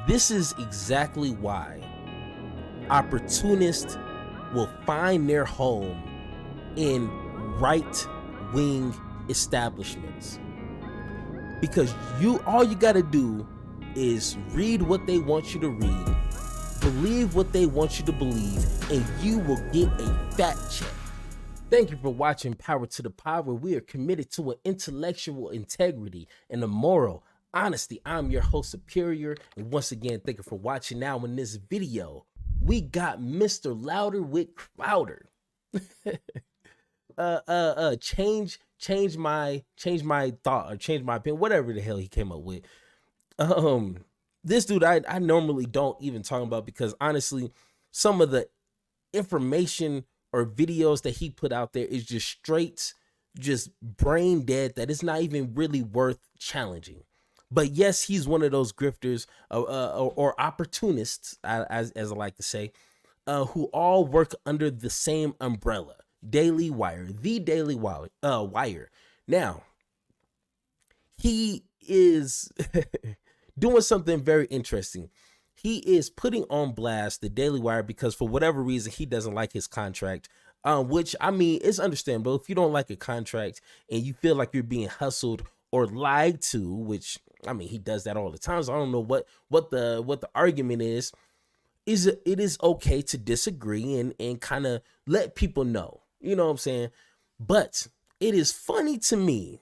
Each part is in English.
This is exactly why opportunists will find their home in right-wing establishments. Because all you gotta do is read what they want you to read, believe what they want you to believe, and you will get a fat check. Thank you for watching Power to the Pod, where we are committed to an intellectual integrity and a moral honesty. I'm your host, Superior, and once again, thank you for watching. Now, in this video, we got Mr. Louder with Crowder. Change my thought or change my opinion, whatever the hell he came up with. This dude I normally don't even talk about, because honestly, some of the information or videos that he put out there is just brain dead, that it's not even really worth challenging. But yes, he's one of those grifters or opportunists, as I like to say, who all work under the same umbrella. Daily Wire, the Daily Wire. Now, he is doing something very interesting. He is putting on blast the Daily Wire because for whatever reason, he doesn't like his contract, which, I mean, it's understandable. If you don't like a contract and you feel like you're being hustled or lied to, which, I mean, he does that all the time. So I don't know what the argument is. It is okay to disagree and kind of let people know. You know what I'm saying? But it is funny to me,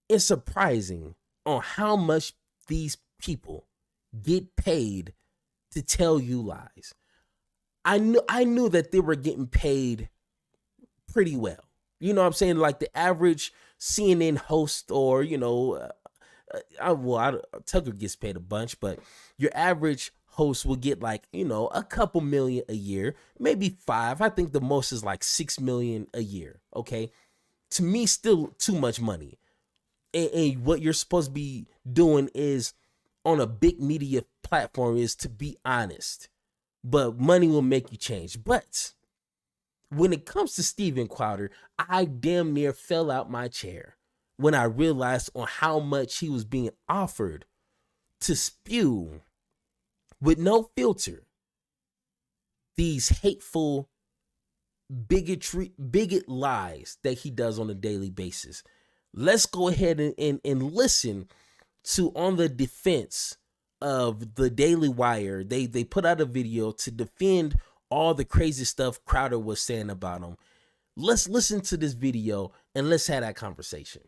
it's surprising on how much these people get paid to tell you lies. I knew that they were getting paid pretty well. You know what I'm saying? Like the average CNN host, or, you know, Tucker gets paid a bunch, but your average host will get, like, you know, a couple million a year, maybe 5. I think the most is like 6 million a year. Okay. To me, still too much money. And what you're supposed to be doing is, on a big media platform, is to be honest, but money will make you change. But when it comes to Steven Crowder, I damn near fell out my chair when I realized on how much he was being offered to spew, with no filter, these hateful bigot lies that he does on a daily basis. Let's go ahead and listen to, on the defense of the Daily Wire. They put out a video to defend all the crazy stuff Crowder was saying about him. Let's listen to this video and let's have that conversation.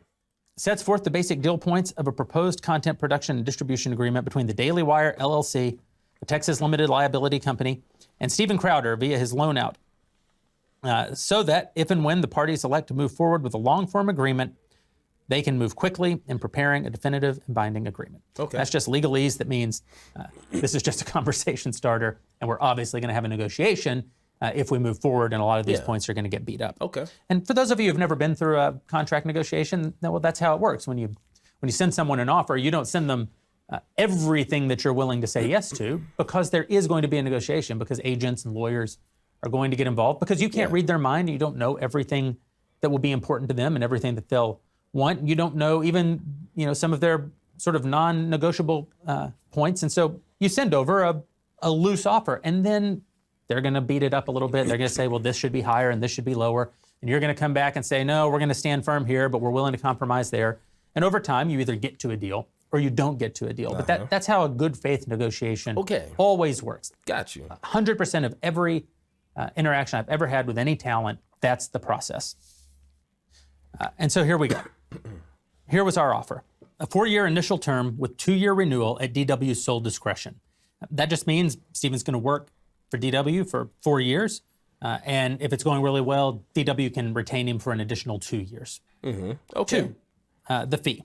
Sets forth the basic deal points of a proposed content production and distribution agreement between the Daily Wire, LLC, the Texas Limited Liability Company, and Steven Crowder via his loan out, so that if and when the parties elect to move forward with a long-form agreement, they can move quickly in preparing a definitive and binding agreement. Okay. That's just legalese. That means this is just a conversation starter, and we're obviously going to have a negotiation if we move forward, and a lot of these points are going to get beat up. Okay. And for those of you who've never been through a contract negotiation, well, that's how it works. When you send someone an offer, you don't send them everything that you're willing to say yes to, because there is going to be a negotiation, because agents and lawyers are going to get involved, because you can't read their mind. And you don't know everything that will be important to them and everything that they'll want. You don't know even, you know, some of their sort of non-negotiable points. And so you send over a loose offer, and then they're going to beat it up a little bit. They're going to say, well, this should be higher and this should be lower. And you're going to come back and say, no, we're going to stand firm here, but we're willing to compromise there. And over time, you either get to a deal or you don't get to a deal. But that's how a good faith negotiation always works. Got you. 100% of every interaction I've ever had with any talent, that's the process. And so here we go. Here was our offer. A 4-year initial term with 2-year renewal at DW's sole discretion. That just means Steven's going to work for DW for 4 years. And if it's going really well, DW can retain him for an additional 2 years. Mm-hmm. Okay. 2, the fee.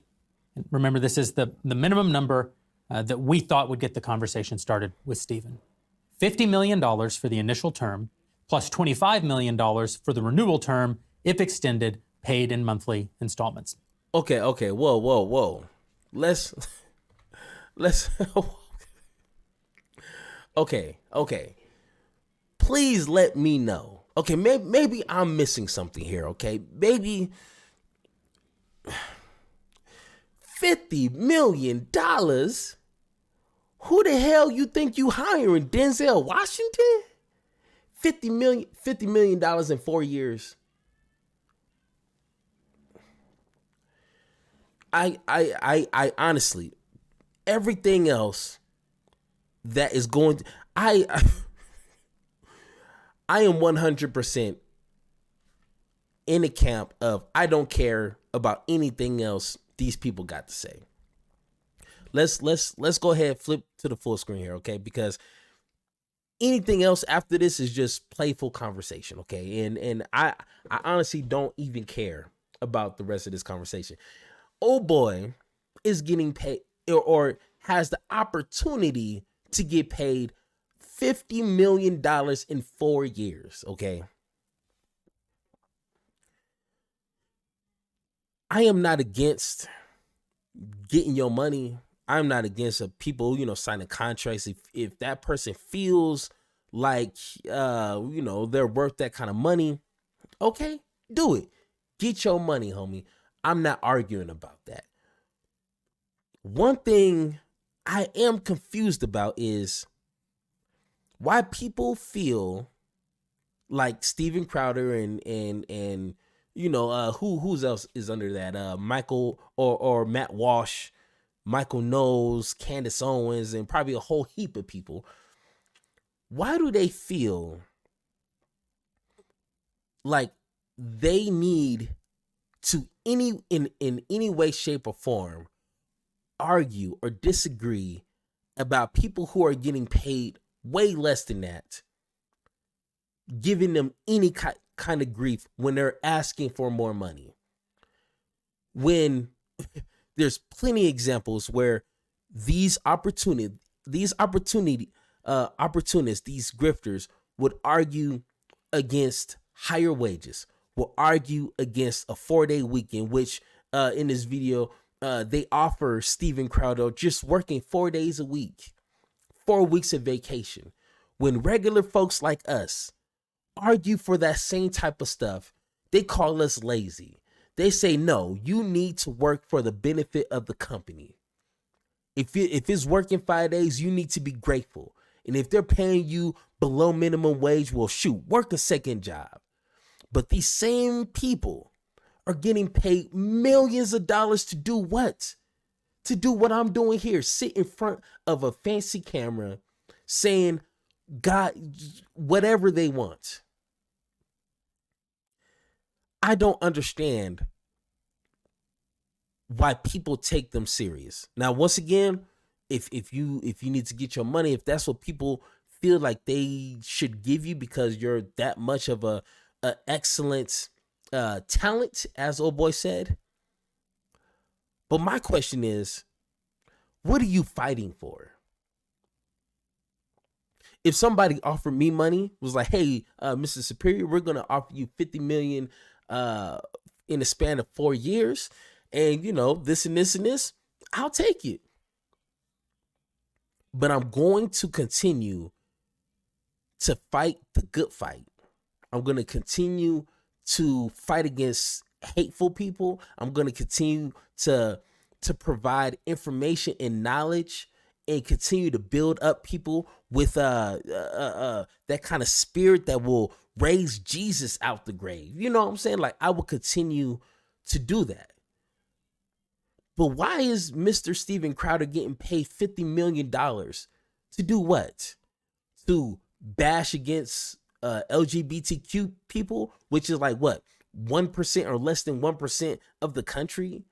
Remember, this is the minimum number that we thought would get the conversation started with Steven. $50 million for the initial term, plus $25 million for the renewal term, if extended, paid in monthly installments. Okay. Whoa. Let's Okay. Please let me know. Okay, maybe I'm missing something here, okay? Maybe $50 million Who the hell you think you hiring? Denzel Washington? $50 million in 4 years. I honestly, everything else that is going to, I am 100% in the camp of I don't care about anything else these people got to say. Let's go ahead, flip to the full screen here, okay? Because anything else after this is just playful conversation, okay? And I honestly don't even care about the rest of this conversation. Oh boy is getting paid or has the opportunity to get paid $50 million in 4 years, okay? I am not against getting your money. I'm not against people, signing contracts. If that person feels like, they're worth that kind of money, okay, do it. Get your money, homie. I'm not arguing about that. One thing I am confused about is why people feel like Steven Crowder and who's else is under that? Michael or Matt Walsh, Michael Knowles, Candace Owens, and probably a whole heap of people. Why do they feel like they need to in any way, shape, or form argue or disagree about people who are getting paid way less than that, giving them any kind of grief when they're asking for more money? When there's plenty of examples where these opportunists, these grifters would argue against higher wages, will argue against a 4-day weekend, which in this video, they offer Steven Crowder just working 4 days a week, 4 weeks of vacation. When regular folks like us argue for that same type of stuff, they call us lazy. They say, no, you need to work for the benefit of the company. If it's working 5 days, you need to be grateful. And if they're paying you below minimum wage, well, shoot, work a second job. But these same people are getting paid millions of dollars to do what? To do what I'm doing here, sit in front of a fancy camera saying God, whatever they want. I don't understand why people take them serious. Now, once again, if you need to get your money, if that's what people feel like they should give you because you're that much of a excellent talent, as old boy said. But my question is, what are you fighting for? If somebody offered me money, was like, hey, Mr. Superior, we're going to offer you $50 million in a span of 4 years, and this and this and this, I'll take it. But I'm going to continue to fight the good fight. I'm going to continue to fight against hateful people. I'm going to continue to provide information and knowledge and continue to build up people with that kind of spirit that will raise Jesus out the grave. You know what I'm saying? Like, I will continue to do that. But why is Mr. Steven Crowder getting paid $50 million to do what? To bash against LGBTQ people, which is like what, 1% or less than 1% of the country?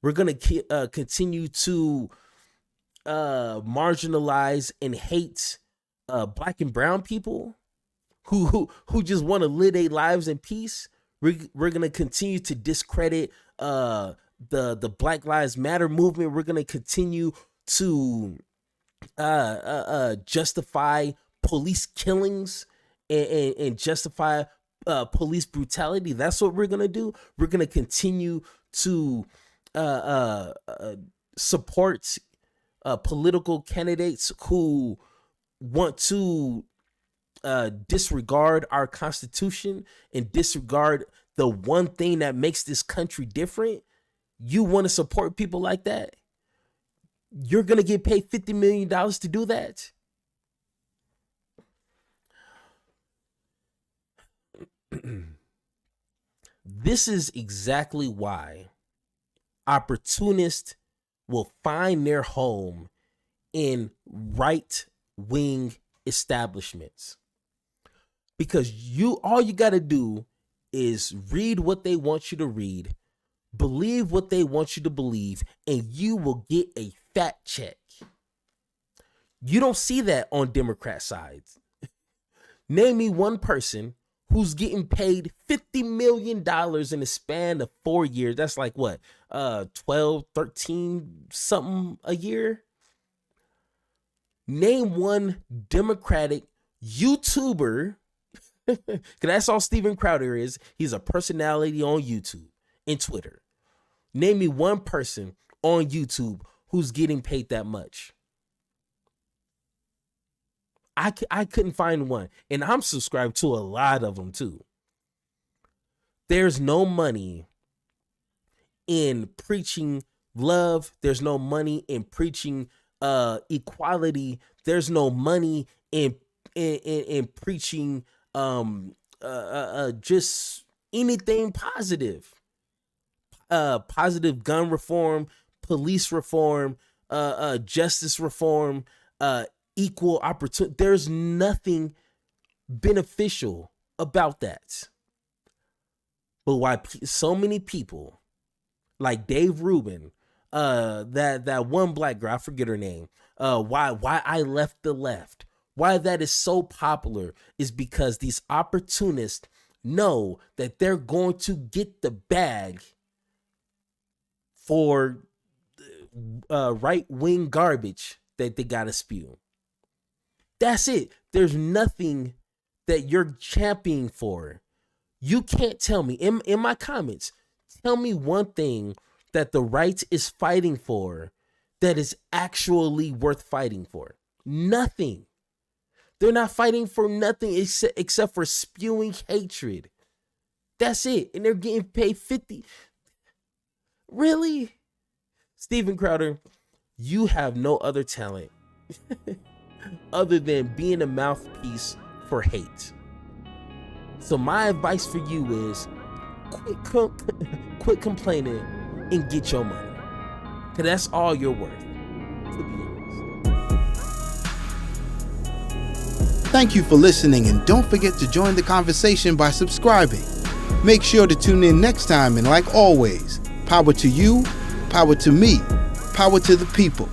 We're going to continue to marginalize and hate black and brown people who just want to live their lives in peace. We're going to continue to discredit the Black Lives Matter movement. We're going to continue to justify police killings and justify police brutality. That's what we're going to do. We're going to continue to support political candidates who want to disregard our Constitution and disregard the one thing that makes this country different. You want to support people like that? you're going to get paid $50 million to do that? This is exactly why opportunists will find their home in right-wing establishments. Because all you got to do is read what they want you to read, believe what they want you to believe, and you will get a fat check. You don't see that on Democrat sides. Name me one person who's getting paid $50 million in a span of 4 years. That's like what? 12, 13 something a year? Name one Democratic YouTuber, because that's all Steven Crowder is. He's a personality on YouTube and Twitter. Name me one person on YouTube who's getting paid that much. I couldn't find one. And I'm subscribed to a lot of them too. There's no money in preaching love. There's no money in preaching equality. There's no money in preaching just anything positive. Positive gun reform, police reform, justice reform, equal opportunity. There's nothing beneficial about that. But why so many people like Dave Rubin, that one black girl, I forget her name, why I left the left, why that is so popular is because these opportunists know that they're going to get the bag for right-wing garbage that they gotta spew. That's it. There's nothing that you're championing for. You can't tell me in my comments, tell me one thing that the right is fighting for that is actually worth fighting for. Nothing. They're not fighting for nothing except for spewing hatred. That's it. And they're getting paid 50. Really? Steven Crowder, you have no other talent other than being a mouthpiece for hate. So my advice for you is quit complaining and get your money. Because that's all you're worth, to be honest. Thank you for listening, and don't forget to join the conversation by subscribing. Make sure to tune in next time, and like always, power to you, power to me, power to the people,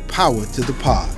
power to the pod.